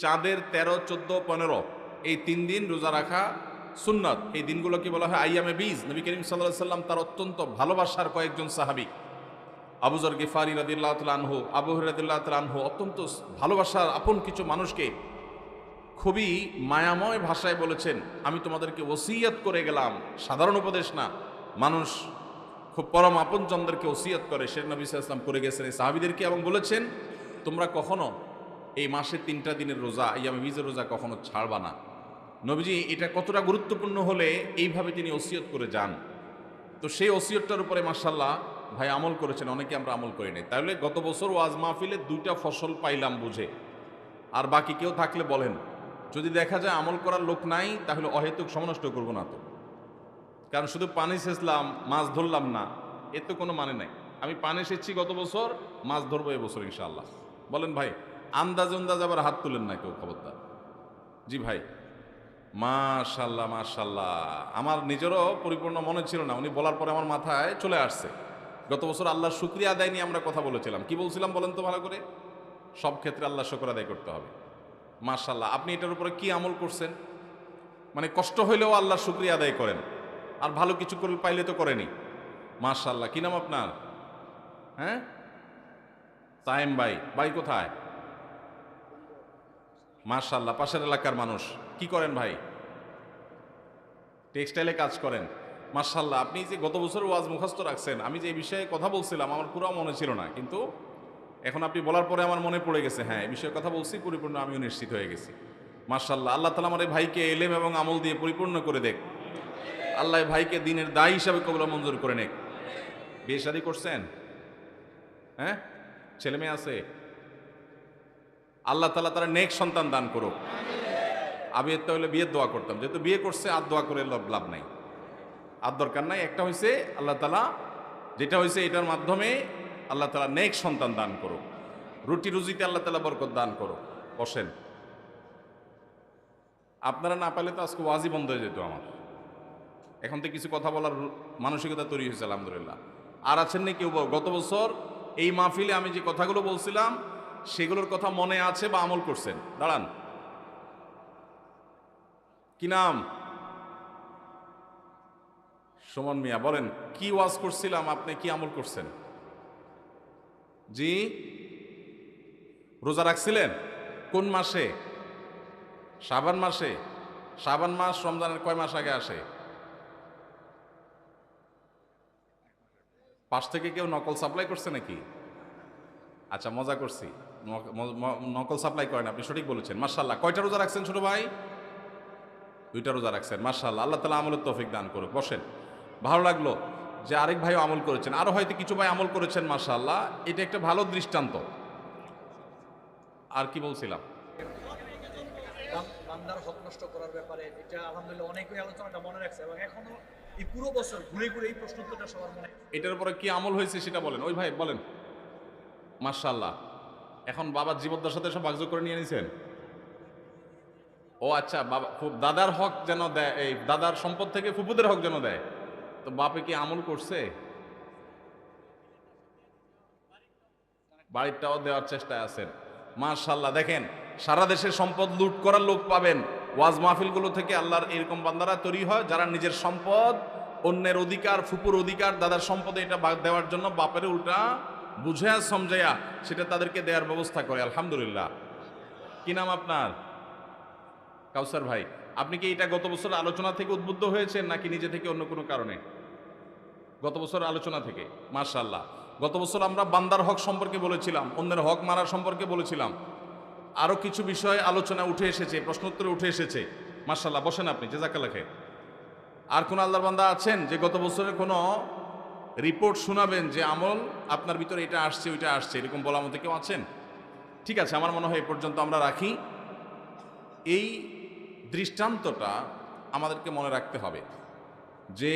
চাঁদের 13, 14, 15 এই 3 দিন রোজা রাখা সুন্নত। এই দিনগুলোকে বলা হয় আইয়ামে বীজ। নবী করিম সাল্লাল্লাহু আলাইহি সাল্লাম তার অত্যন্ত ভালোবাসার কয়েকজন সাহাবী, আবু যর গিফারি রাদিয়াল্লাহু তাআলা আনহু, আবু হুরায়রা রাদিয়াল্লাহু তাআলা আনহু, অত্যন্ত ভালোবাসার আপন কিছু মানুষকে খুবই মায়াময় ভাষায় বলেছেন, আমি তোমাদেরকে ওসিয়ত করে গেলাম। সাধারণ উপদেশ না, মানুষ খুব পরম আপনজনদেরকে ওসিয়ত করে, সে নবী সাল্লাল্লাহু আলাইহি ওয়াসাল্লাম করে গেছেন এই সাহাবীদেরকে, এবং বলেছেন তোমরা কখনো এই মাসের 3টা দিনের রোজা, আইয়ামে বীজের রোজা কখনো ছাড়বা না। নবীজি এটা কতটা গুরুত্বপূর্ণ হলে এইভাবে তিনি ওসিয়ত করে যান। তো সেই ওসিয়তটার উপরে মাশাআল্লাহ ভাই আমল করেছেন, অনেকে আমরা আমল করি নাই। তাহলে গত বছর ওয়াজ মাহফিলে 2টা ফসল পাইলাম বুঝে। আর বাকি কেউ থাকলে বলেন, যদি দেখা যায় আমল করার লোক নাই তাহলে অহেতুক সময় নষ্ট করবো না তো। কারণ শুধু পানি সেচলাম, মাছ ধরলাম না, এর তো কোনো মানে নাই। আমি পানি সেচছি গত বছর, মাছ ধরবো এবছর ইনশাআল্লাহ। বলেন ভাই, আন্দাজ আবার হাত তুলেন না কেউ, খবরদার। জি ভাই, মাশাল্লাহ মাশাল্লাহ। আমার নিজেরও পরিপূর্ণ মনে ছিল না, উনি বলার পরে আমার মাথায় চলে আসছে। গত বছর আল্লাহর শুকরিয়া আদায় নিয়ে আমরা কথা বলেছিলাম। কি বলছিলাম বলেন তো ভালো করে? সব ক্ষেত্রে আল্লাহ শুকর আদায় করতে হবে। মাশাল্লাহ, আপনি এটার উপরে কি আমল করছেন? মানে কষ্ট হইলেও আল্লাহর শুকরিয়া আদায় করেন, আর ভালো কিছু করে পাইলে তো করেনি। মাশাল্লাহ, কি নাম আপনার? হ্যাঁ, সায়েম ভাই। ভাই কোথায়? মাশাল্লাহ, পাশের এলাকার মানুষ। কি করেন ভাই? টেক্সটাইলে কাজ করেন। মাশাল্লাহ, আপনি যে গত বছর ওয়াজ মুখস্থ রাখছেন, আমি যে এই বিষয়ে কথা বলছিলাম আমার পুরো মনে ছিল না, কিন্তু এখন আপনি বলার পরে আমার মনে পড়ে গেছে। হ্যাঁ, এই বিষয়ে কথা বলছি, পরিপূর্ণ আমিও নিশ্চিত হয়ে গেছি। মাশাল্লাহ, আল্লাহ তাআলা আমার এই ভাইকে এলেম এবং আমল দিয়ে পরিপূর্ণ করে দেখ। আল্লাহ এই ভাইকে দিনের দায়ী হিসাবে কবুল মঞ্জুর করে নেক। বিয়ে শাদী করছেন? হ্যাঁ, ছেলে মেয়ে আছে? আল্লাহ তাআলা তারা নেক সন্তান দান করুক। আমি এর তাহলে বিয়ের দোয়া করতাম, যেহেতু বিয়ে করছে আর দোয়া করে লাভ নাই, আর দরকার নাই। একটা হয়েছে আল্লাহ তাআলা, যেটা হয়েছে এটার মাধ্যমে আল্লাহ তাআলা নেক সন্তান দান করুক, রুটি রুজিতে আল্লাহ তাআলা বরকত দান করুক। বসেন। আপনারা না পাইলে তো আজকে ওয়াজই বন্ধ হয়ে যেত আমার। এখন তো কিছু কথা বলার মানসিকতা তৈরি হয়েছে আলহামদুলিল্লাহ। আর আছেন না কেউ গত বছর এই মাহফিলে আমি যে কথাগুলো বলছিলাম সেগুলোর কথা মনে আছে বা আমল করছেন? দাঁড়ান, কি নাম? সুমন মিয়া। বলেন, কি ওয়াজ করছিলাম, আপনি কি আমল করছেন? জি, রোজা রাখছিলেন? কোন মাসে? শাবান মাসে। শাবান মাস রমজানের কয় মাস আগে আসে? পাশ থেকে কেউ নকল সাপ্লাই করছে নাকি? আচ্ছা, মজা করছি। নকল সাপ্লাই করেন, আপনি সঠিক বলেছেন। মাশাআল্লাহ, কয়টা রোজা রাখছেন ছোট ভাই? 2টা রোজা রাখছেন। মাশাআল্লাহ, আল্লাহ তাআলা আমলের তৌফিক দান করুক। বসেন। ভালো লাগলো যে আরেক ভাইও আমল করেছেন, আরো হয়তো কিছু ভাই আমল করেছেন। মাশাআল্লাহ, এটা একটা ভালো দৃষ্টান্ত। আর কি বলছিলাম? বান্দার হক নষ্ট করার ব্যাপারে এটা আলহামদুলিল্লাহ অনেকেই আলোচনাটা মনে রাখছে, এবং এখনো এই পুরো বছর ঘুরে ঘুরে এই প্রশ্ন উত্তরটা সবার মনে। এটার উপরে কি আমল হয়েছে সেটা বলেন। ওই ভাই বলেন। মাশাআল্লাহ, এখন বাবার জীবদ্দশার সাথে সব ভাগযোগ করে নিয়ে নিছেন? ও আচ্ছা, বাবা খুব দাদার হক যেন দেয়, এই দাদার সম্পদ থেকে ফুপুদের হক যেন দেয়। তো বাপে কি আমল করছে? বাড়িটাও দেওয়ার চেষ্টায় আছেন। মাশাআল্লাহ, দেখেন সারা দেশের সম্পদ লুট করার লোক পাবেন। ওয়াজ মাহফিলগুলো থেকে আল্লাহর এরকম বান্দারা তৈরি হয় যারা নিজের সম্পদ, অন্যের অধিকার, ফুপুর অধিকার, দাদার সম্পদে এটা দেওয়ার জন্য বাপের উল্টা বুঝে সমঝাইয়া সেটা তাদেরকে দেওয়ার ব্যবস্থা করে। আলহামদুলিল্লাহ। কি নাম আপনার? কাউসার ভাই। আপনি কি এটা গত বছর আলোচনা থেকে উদ্বুদ্ধ হয়েছেন নাকি নিজে থেকে অন্য কোনো কারণে? গত বছর আলোচনা থেকে। মাশাআল্লাহ, গত বছর আমরা বান্দার হক সম্পর্কে বলেছিলাম, অন্যের হক মারার সম্পর্কে বলেছিলাম, আরো কিছু বিষয় আলোচনা উঠে এসেছে, প্রশ্ন উত্তরে উঠে এসেছে। মাশাআল্লাহ, বসেন আপনি, জাযাকাল্লাহ খাইর। আর কোন আল্লাহর বান্দা আছেন যে গত বছরের কোনো রিপোর্ট শোনাবেন যে আমল আপনার ভিতরে এটা আসছে ওইটা আসছে, এরকম বলার মতো কেউ আছেন? ঠিক আছে, আমার মনে হয় এ পর্যন্ত আমরা রাখি। এই দৃষ্টান্তটা আমাদেরকে মনে রাখতে হবে যে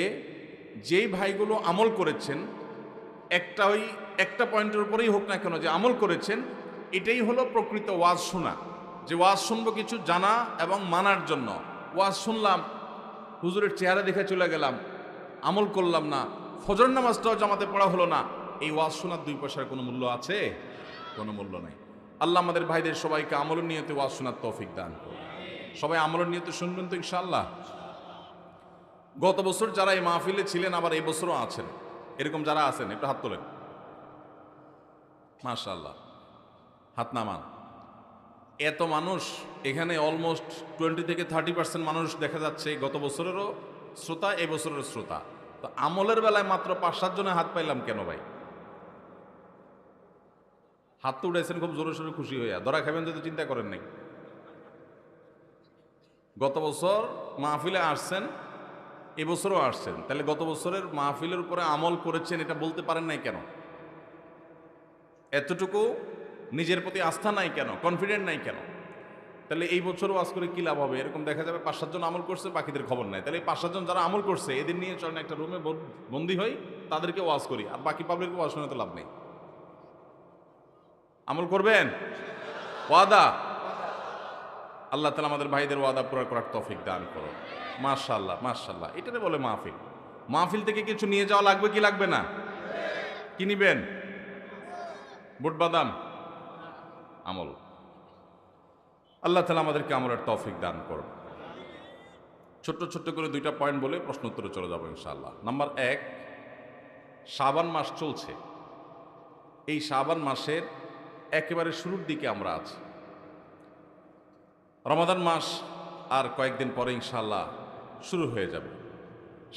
যেই ভাইগুলো আমল করেছেন, একটা পয়েন্টের উপরেই হোক না কেন যে আমল করেছেন, এটাই হলো প্রকৃত ওয়াজ শোনা। যে ওয়াজ শুনবো কিছু জানা এবং মানার জন্য। ওয়াজ শুনলাম, হুজুরের চেহারা দেখে চলে গেলাম, আমল করলাম না, ফজর নামাজটাও জামাতে পড়া হলো না, এই ওয়াজ শোনার 2 পয়সার কোনো মূল্য আছে? কোনো মূল্য নাই। আল্লাহ আমাদের ভাইদের সবাইকে আমলের নিয়তে ওয়াজ শোনার তৌফিক দান করুন। সবাই আমলের নিয়তে শুনবেন তো ইনশাআল্লাহ। গত বছর যারা এই মাহফিলে ছিলেন আবার এই বছরও আছেন, এরকম যারা আছেন একটু হাত তোলেন। মাশাআল্লাহ, হাত নামান। এত মানুষ এখানে, অলমোস্ট 20 থেকে 30% মানুষ দেখা যাচ্ছে গত বছরেরও শ্রোতা, এই বছরের শ্রোতা। তো আমলের বেলায় মাত্র 5-7 জনের হাত পাইলাম কেন ভাই? হাত তো উঠেছেন খুব জোরে সোরে খুশি হইয়া, ধরা খাবেন যদি চিন্তা করেন নাই। গত বছর মাহফিলে আসছেন, এবছরও আসছেন, তাহলে গত বছরের মাহফিলের উপরে আমল করেছেন এটা বলতে পারেন নাই কেন? এতটুকু নিজের প্রতি আস্থা নাই কেন? কনফিডেন্ট নাই কেন? তাহলে এই বছরও ওয়াজ করে কি লাভ হবে? এরকম দেখা যাবে 5-7 জন আমল করছে, বাকিদের খবর নাই। তাহলে এই 5-7 জন যারা আমল করছে এদের নিয়ে চলেন একটা রুমে বন্দী হই, তাদেরকে ওয়াজ করি, আর বাকি পাবলিককে ওয়াজ শোনাতে লাভ নেই। আমল করবেন? ওয়াদা? আল্লাহ তাআলা আমাদের ভাইদের ওয়াদা পুরা করার তৌফিক দান করো। মাশাআল্লাহ মাশাআল্লাহ, এটাতে বলে মাহফিল। মাহফিল থেকে কিছু নিয়ে যাওয়া লাগবে কি লাগবে না? কি নিবেন? বুট বাদাম? আমল। আল্লাহ তাআলা আমাদেরকে আমলের তৌফিক দান করুন। ছোট্ট ছোট্ট করে 2টা পয়েন্ট বলে প্রশ্ন উত্তরে চলে যাবো ইনশাআল্লাহ। নাম্বার 1, শাবান মাস চলছে। এই শাবান মাসের একেবারে শুরুর দিকে আমরা আছি। রমাদান মাস আর কয়েকদিন পরে ইনশাআল্লাহ শুরু হয়ে যাবে।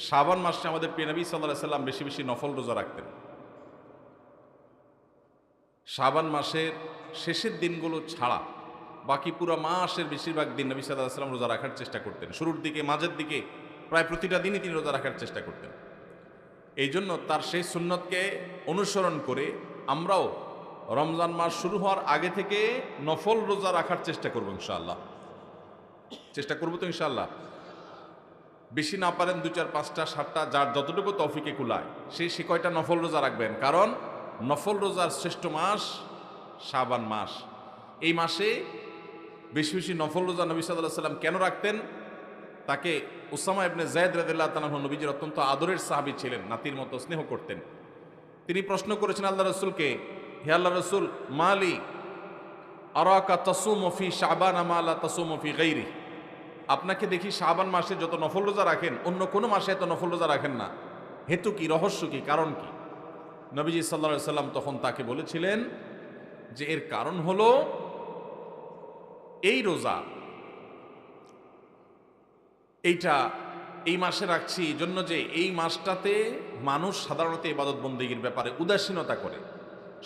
শাবান মাসে আমাদের প্রিয় নবী সাল্লাল্লাহু আলাইহি সাল্লাম বেশি বেশি নফল রোজা রাখতেন। শাবান মাসের শেষের দিনগুলো ছাড়া বাকি পুরো মাসের বেশিরভাগ দিন নবী সাল্লাল্লাহু আলাইহি সাল্লাম রোজা রাখার চেষ্টা করতেন। শুরুর দিকে, মাঝের দিকে প্রায় প্রতিটা দিনই তিনি রোজা রাখার চেষ্টা করতেন। এই জন্য তার সেই সুন্নতকে অনুসরণ করে আমরাও রমজান মাস শুরু হওয়ার আগে থেকে নফল রোজা রাখার চেষ্টা করবো ইনশাআল্লাহ। চেষ্টা করবো তো ইনশাআল্লাহ। বেশি না পারেন 2, 4, 5টা 7টা, যার যতটুকু তৌফিকে কুলায় সে কয়টা নফল রোজা রাখবেন। কারণ নফল রোজার শ্রেষ্ঠ মাস শাবান মাস। এই মাসে বেশি বেশি নফল রোজা নবী সাল্লাল্লাহু আলাইহি সাল্লাম কেন রাখতেন? তাকে উসামা ইবনে যায়েদ রাদিয়াল্লাহু তাআলা আনহু, নবীজির অত্যন্ত আদরের সাহাবী ছিলেন, নাতির মতো স্নেহ করতেন। তিনি প্রশ্ন করেছেন আল্লাহ রাসূলকে, হে আল্লাহ রাসূল, মালি আরাকা তাসুমু ফি শাবান মা লা তাসুমু ফি গায়রি। আপনাকে দেখি শাবান মাসে যত নফল রোজা রাখেন, অন্য কোনো মাসে এত নফল রোজা রাখেন না। হেতু কি? রহস্য কি? কারণ কি? নবীজি সাল্লাল্লাহু আলাইহি সাল্লাম তখন তাকে বলেছিলেন যে এর কারণ হলো এই রোজা, এইটা এই মাসে রাখছি জন্য যে এই মাসটাতে মানুষ সাধারণত ইবাদত বন্দেগীর ব্যাপারে উদাসীনতা করে।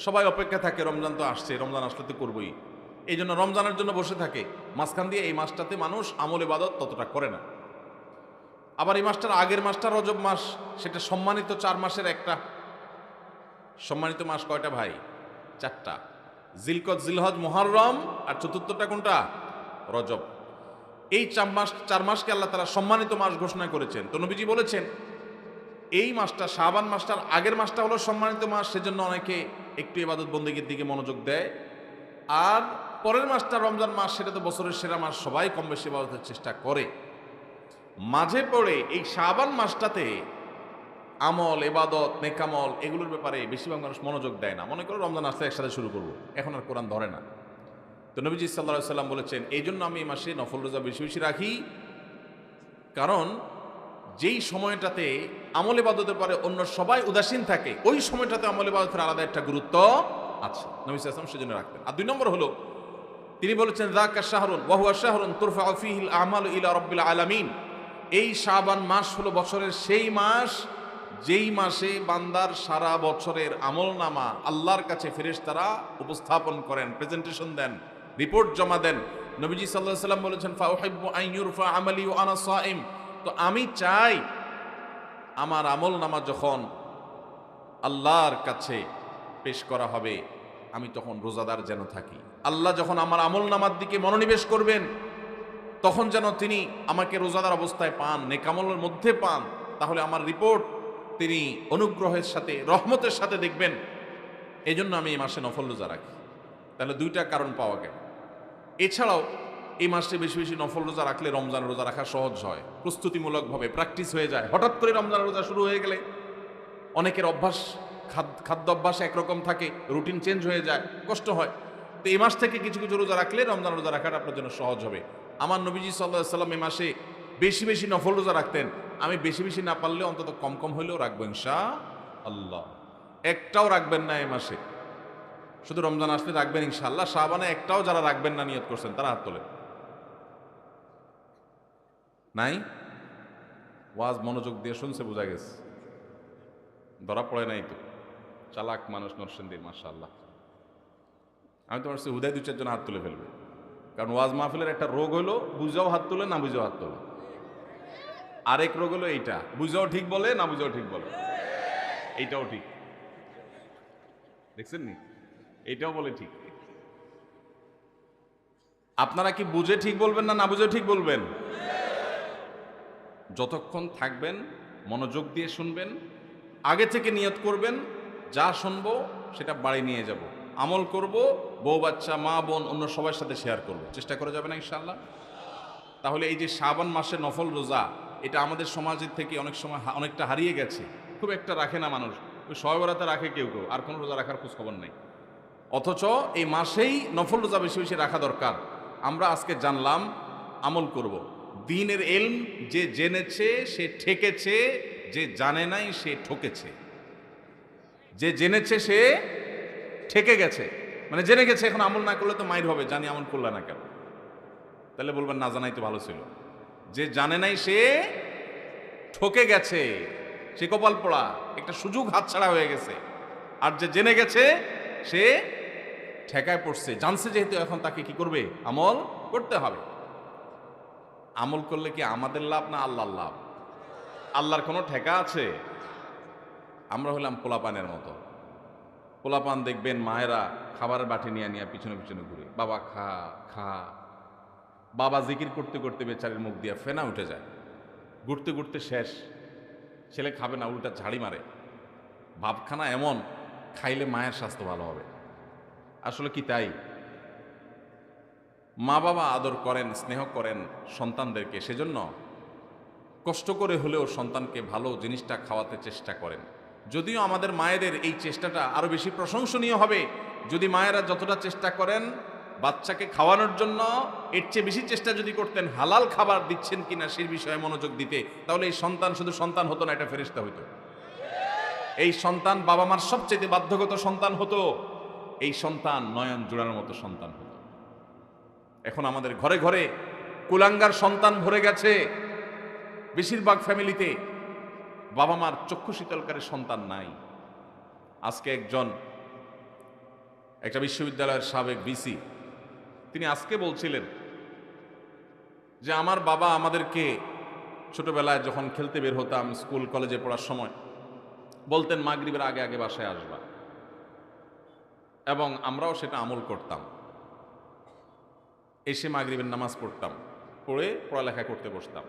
সবাই অপেক্ষা থাকে, রমজান তো আসছে, রমজান আসলে তো করবই, এই জন্য রমজানের জন্য বসে থাকে। মাঝখান দিয়ে এই মাসটাতে মানুষ আমল ইবাদত ততটা করে না। আবার এই মাসটার আগের মাসটা রজব মাস, সেটা সম্মানিত 4 মাসের একটা। সম্মানিত মাস কয়টা ভাই? 4টা। জিলকদ, জিলহজ, মুহররম, আর চতুর্থটা কোনটা? রজব। এই 4 মাসকে আল্লাহ তাআলা সম্মানিত মাস ঘোষণা করেছেন। তো নবীজি বলেছেন এই মাসটা, শাবান মাসটার আগের মাসটা হলো সম্মানিত মাস, সেজন্য অনেকে একটু ইবাদত বন্দেগীর দিকে মনোযোগ দেয়। আর পরের মাসটা রমজান মাস, সেটা তো বছরের সেরা মাস, সবাই কম বেশি ইবাদতের চেষ্টা করে। মাঝে পড়ে এই শাবান মাসটাতে আমল, ইবাদত, নেকামল এগুলোর ব্যাপারে বেশিরভাগ মানুষ মনোযোগ দেয় না। মনে করে রমজান আসলে একসাথে শুরু করবো, এখন আর কোরআন ধরে না। তো নবীজি সাল্লাল্লাহু আলাইহি সাল্লাম বলেছেন এই জন্য আমি এই মাসে নফল রোজা বেশি বেশি রাখি, কারণ যেই সময়টাতে আমল ইবাদতের পরে অন্য সবাই উদাসীন থাকে, ওই সময়টাতে আমল ইবাদতের আলাদা একটা গুরুত্ব আছে। নবী সাল্লাল্লাহু আলাইহি ওয়াসাল্লাম সেজন্য রাখতেন। আর 2 নম্বর হলো তিনি বলেছেন যাকা শাহরুন ওয়া হুয়া শাহরুন তুরফাউ ফীহিল আমালু ইলা রাব্বিল আলামিন। এই শাবান মাস হলো বছরের সেই মাস যেই মাসে বান্দার সারা বছরের আমলনামা আল্লাহর কাছে ফেরেশতারা উপস্থাপন করেন, প্রেজেন্টেশন দেন, রিপোর্ট জমা দেন। নবীজি সাল্লাল্লাহু আলাইহি ওয়াসাল্লাম বলেছেন ফাউহিব্বু আন ইউরফা আমালি ওয়া আনা সাইম। তো আমি চাই আমার আমলনামা যখন আল্লাহর কাছে পেশ করা হবে, আমি তখন রোজাদার যেন থাকি। আল্লাহ যখন আমার আমলনামার দিকে মনোনিবেশ করবেন, তখন যেন তিনি আমাকে রোজাদার অবস্থায় পান, নেকামলের মধ্যে পান। তাহলে আমার রিপোর্ট তিনি অনুগ্রহের সাথে, রহমতের সাথে দেখবেন। এই জন্য আমি এই মাসে নফল রোজা রাখি। তাহলে 2টা কারণ পাওয়া গেল। এছাড়াও এই মাসে বেশি বেশি নফল রোজা রাখলে রমজান রোজা রাখা সহজ হয়, প্রস্তুতিমূলকভাবে প্র্যাকটিস হয়ে যায়। হঠাৎ করে রমজান রোজা শুরু হয়ে গেলে অনেকের অভ্যাস, খাদ্য অভ্যাস একরকম থাকে, রুটিন চেঞ্জ হয়ে যায়, কষ্ট হয়। তো এই মাস থেকে কিছু কিছু রোজা রাখলে রমজান রোজা রাখাটা আপনার জন্য সহজ হবে। আমার নবীজি সাল্লাল্লাহু আলাইহি সাল্লাম এই মাসে বেশি বেশি নফল রোজা রাখতেন। আমি বেশি বেশি না পারলেও অন্তত কম কম হলেও রাখবো ইনশাআল্লাহ। একটাও রাখবেন না এই মাসে, শুধু রমজান আসলে রাখবেন ইনশাআল্লাহ। শাবানে একটাও যারা রাখবেন না নিয়ত করছেন তারা হাত তোলেন। নাই? ওয়াজ মনোযোগ দিয়ে শুনছে, বোঝা গেছে, ধরা পড়ে নাই তো। চালাক মানুষ নরসিংদীর, মাশাআল্লাহ। আমি তো ভাবছি হুদায় দু চারজন হাত তুলে ফেলবে, কারণ ওয়াজ মাহফিলের একটা রোগ হলো বুঝাও হাত তুলে, না বুঝাও হাত তোলে। আরেক রোগ হলো এইটা, বুঝাও ঠিক বলে, না বুঝাও ঠিক বলে। এইটাও ঠিক, দেখছেন নি? এইটাও বলে ঠিক। আপনারা কি বুঝে ঠিক বলবেন না, না বুঝে ঠিক বলবেন? যতক্ষণ থাকবেন মনোযোগ দিয়ে শুনবেন, আগে থেকে নিয়ত করবেন যা শুনবো সেটা বাড়ি নিয়ে যাব, আমল করব, বউ বাচ্চা মা বোন অন্য সবার সাথে শেয়ার করব, চেষ্টা করা যাবে না ইনশাআল্লাহ? তাহলে এই যে শাবান মাসে নফল রোজা, এটা আমাদের সমাজের থেকে অনেক সময় অনেকটা হারিয়ে গেছে। খুব একটা রাখে না মানুষ, ওই শবে বরাতে রাখে কেউ কেউ, আর কোনো রোজা রাখার খোঁজ খবর নেই। অথচ এই মাসেই নফল রোজা বেশি বেশি রাখা দরকার। আমরা আজকে জানলাম, আমল করব। দ্বীনের ইলম যে জেনেছে সে ঠেকেছে, যে জানে নাই সে ঠকেছে। যে জেনেছে সে ঠেকে গেছে, মানে জেনে গেছে, এখন আমল না করলে তো মাইর হবে, জানি আমল করলে না কেন? তাহলে বলবেন না জানাই তো ভালো ছিল। যে জানে নাই সে ঠকে গেছে, সে কপাল পোড়া, একটা সুযোগ হাতছাড়া হয়ে গেছে। আর যে জেনে গেছে সে ঠেকায় পড়ছে, জানছে যেহেতু, এখন তাকে কি করবে? আমল করতে হবে। আমল করলে কি আমাদের লাভ না আল্লাহর লাভ? আল্লাহর কোনো ঠেকা আছে? আমরা হলাম পোলাপানের মতো। পোলাপান দেখবেন মায়েরা খাবারের বাটি নিয়ে নিয়ে পিছনে পিছনে ঘুরে, বাবা খা খা। বাবা জিকির করতে করতে বেচারির মুখ দিয়ে ফেনা উঠে যায়, ঘুরতে ঘুরতে শেষ। ছেলে খাবে না, উল্টা ঝাড়ি মারে। ভাবখানা এমন, খাইলে মায়ের স্বাস্থ্য ভালো হবে। আসলে কি তাই? মা বাবা আদর করেন, স্নেহ করেন সন্তানদেরকে, সেজন্য কষ্ট করে হলেও সন্তানকে ভালো জিনিসটা খাওয়াতে চেষ্টা করেন। যদিও আমাদের মায়েদের এই চেষ্টাটা আরো বেশি প্রশংসনীয় হবে। যদি মায়েরা যতটা চেষ্টা করেন বাচ্চাকে খাওয়ানোর জন্য, এর চেয়ে বেশি চেষ্টা যদি করতেন হালাল খাবার দিচ্ছেন কিনা সেই বিষয়ে মনোযোগ দিতে, তাহলে এই সন্তান শুধু সন্তান হতো না, এটা ফেরেশতা হতো। এই সন্তান বাবা মার সবচেয়ে বাধ্যগত সন্তান হতো। এই সন্তান নয়ন জোড়ার মতো সন্তান হতো। এখন আমাদের ঘরে ঘরে কুলাঙ্গার সন্তান ভরে গেছে। বেশিরভাগ ফ্যামিলিতে বাবা মার চক্ষু শীতলকারী সন্তান নাই। আজকে একটা বিশ্ববিদ্যালয়ের সাবেক ভিসি, তিনি আজকে বলছিলেন যে আমার বাবা আমাদেরকে ছোটবেলায় যখন খেলতে বের হতাম, স্কুল কলেজে পড়ার সময় বলতেন মাগরিবের আগে আগে বাসায় আসবা, এবং আমরাও সেটা আমল করতাম। এসে মাগরিবের নামাজ পড়তাম, পড়ে পড়ালেখা করতে বসতাম।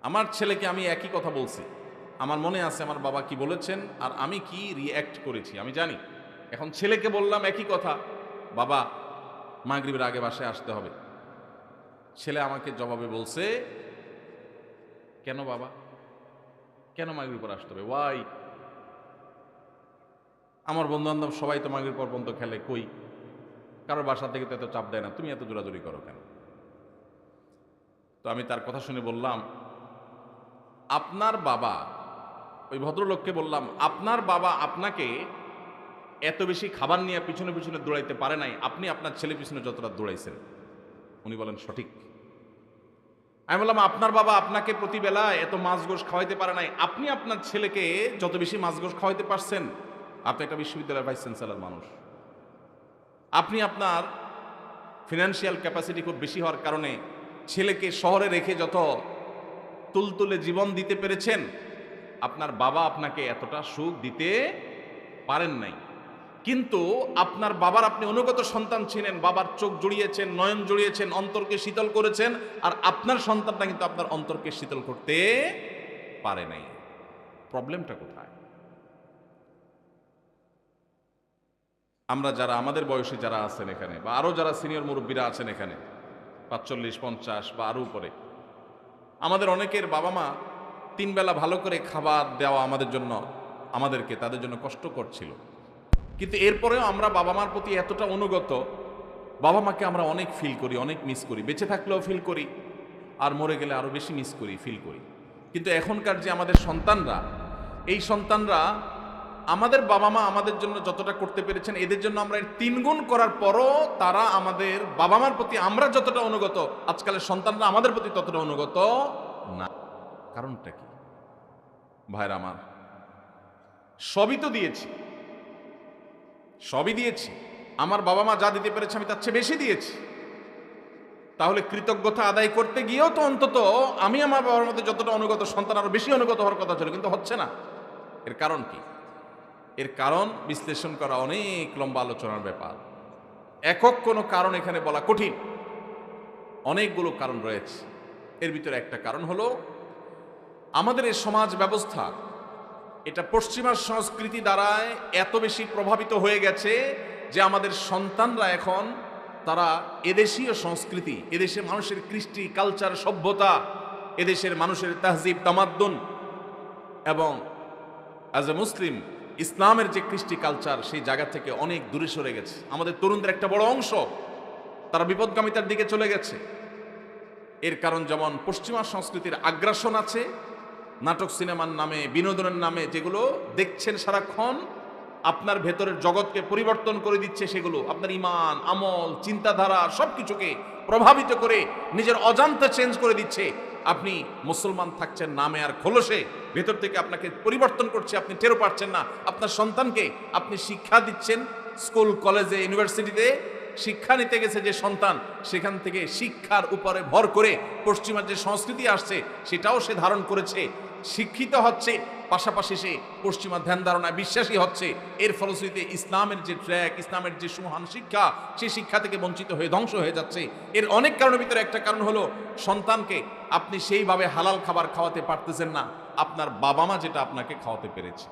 আমার ছেলেকে আমি একই কথা বলছি, আমার মনে আছে আমার বাবা কি বলেছেন আর আমি কি রিঅ্যাক্ট করেছি আমি জানি। এখন ছেলেকে বললাম একই কথা, বাবা মাগরিবের আগে বাসায় আসতে হবে। ছেলে আমাকে জবাবে বলছে, কেন বাবা, কেন মাগরিব পর আসতে হবে? ওয়াই? আমার বন্ধু বান্ধব সবাই তো মাগরিব পর পর্যন্ত খেলে, কই কারোর বাসা থেকে তো এত চাপ দেয় না, তুমি এত জোরাজুরি করো কেন? তো আমি তার কথা শুনে বললাম, আপনার বাবা, ওই ভদ্রলোককে বললাম, আপনার বাবা আপনাকে এত বেশি খাবার নিয়ে পিছনে পিছনে দৌড়াইতে পারে নাই, আপনি আপনার ছেলে পিছনে যতটা দৌড়াইছেন। উনি বলেন সঠিক। আমি বললাম, আপনার বাবা আপনাকে প্রতিবেলা এত মাছ গোশ খাওয়াইতে পারে নাই, আপনি আপনার ছেলেকে যত বেশি মাছ গোশ খাওয়াইতে পারছেন। আপনি একটা বিশ্ববিদ্যালয়ের ভাইস চ্যান্সেলর মানুষ, আপনি আপনার ফিনান্সিয়াল ক্যাপাসিটি খুব বেশি হওয়ার কারণে ছেলেকে শহরে রেখে যত তুলতুলে জীবন দিতে পেরেছেন, আপনার বাবা আপনাকে এতটা সুখ দিতে পারেন নাই। কিন্তু আপনার বাবার আপনি অনুগত সন্তান ছিলেন, বাবার চোখ জড়িয়েছেন, নয়ন জড়িয়েছেন, অন্তরকে শীতল করেছেন, আর আপনার সন্তানটা কিন্তু আপনার অন্তরকে শীতল করতে পারে নাই। প্রবলেমটা কোথায়? আমরা যারা আমাদের বয়সী যারা আছেন এখানে, বা আরো যারা সিনিয়র মুরব্বীরা আছেন এখানে ৪৫, ৫০ বা আরো উপরে, আমাদের অনেকের বাবা মা ৩ বেলা ভালো করে খাবার দেওয়া আমাদেরকে তাদের জন্য কষ্টকর ছিল। কিন্তু এরপরেও আমরা বাবা মার প্রতি এতটা অনুগত বাবা মাকে আমরা অনেক ফিল করি, অনেক মিস করি, বেঁচে থাকলেও ফিল করি, আর মরে গেলে আরো বেশি মিস করি, ফিল করি। কিন্তু এখনকার যে আমাদের সন্তানরা, এই সন্তানরা আমাদের বাবা মা আমাদের জন্য যতটা করতে পেরেছেন, এদের জন্য আমরা এর 3 গুণ করার পরও তারা আমাদের বাবা মার প্রতি আমরা যতটা অনুগত, আজকালের সন্তানরা আমাদের প্রতি ততটা অনুগত না। কারণটা কি ভাইরা আমার? সবই তো দিয়েছি, সবই দিয়েছি। আমার বাবা মা যা দিতে পেরেছে আমি তার চেয়ে বেশি দিয়েছি। তাহলে কৃতজ্ঞতা আদায় করতে গিয়েও তো অন্তত আমি আমার বাবার মধ্যে যতটা অনুগত, সন্তান আরো বেশি অনুগত হওয়ার কথা ছিল, কিন্তু হচ্ছে না। এর কারণ কি? এর কারণ বিশ্লেষণ করা অনেক লম্বা আলোচনার ব্যাপার। একক কোনো কারণ এখানে বলা কঠিন, অনেকগুলো কারণ রয়েছে। এর ভিতরে একটা কারণ হলো আমাদের এই সমাজ ব্যবস্থা, এটা পশ্চিমা সংস্কৃতি দ্বারায় এত বেশি প্রভাবিত হয়ে গেছে যে আমাদের সন্তানরা এখন তারা এদেশীয় সংস্কৃতি, এদেশের মানুষের কৃষ্টি, কালচার, সভ্যতা, এদেশের মানুষের তাহজিব, তামাদ্দুন এবং অ্যাজ এ মুসলিম ইসলামের যে কৃষ্টি কালচার, সেই জায়গা থেকে অনেক দূরে সরে গেছে। আমাদের তরুণদের একটা বড় অংশ তারা বিপদগামিতার দিকে চলে গেছে। এর কারণ যেমন পশ্চিমা সংস্কৃতির আগ্রাসন আছে, নাটক সিনেমার নামে, বিনোদনের নামে যেগুলো দেখছেন সারাক্ষণ, আপনার ভেতরের জগৎকে পরিবর্তন করে দিচ্ছে। সেগুলো আপনার ইমান, আমল, চিন্তাধারা সবকিছুকে প্রভাবিত করে নিজের অজান্তে চেঞ্জ করে দিচ্ছে। আপনি মুসলমান থাকছেন নামে আর খোলসে, ভেতর থেকে আপনাকে পরিবর্তন করছে, আপনি টেরও পাচ্ছেন না। আপনার সন্তানকে আপনি শিক্ষা দিচ্ছেন, স্কুল, কলেজে, ইউনিভার্সিটিতে শিক্ষা নিতে গেছে যে সন্তান, সেখান থেকে শিক্ষার উপরে ভর করে পশ্চিমার যে সংস্কৃতি আসছে সেটাও সে ধারণ করেছে, শিক্ষিত হচ্ছে, পাশাপাশি সে পশ্চিমা ধ্যান ধারণায় বিশ্বাসী হচ্ছে। এর ফলশ্রুতিতে ইসলামের যে ট্র্যাক, ইসলামের যে সুমহান শিক্ষা, সেই শিক্ষা থেকে বঞ্চিত হয়ে ধ্বংস হয়ে যাচ্ছে। এর অনেক কারণের ভিতরে একটা কারণ হলো সন্তানকে আপনি সেইভাবে হালাল খাবার খাওয়াতে পারতেছেন না আপনার বাবা মা যেটা আপনাকে খাওয়াতে পেরেছে।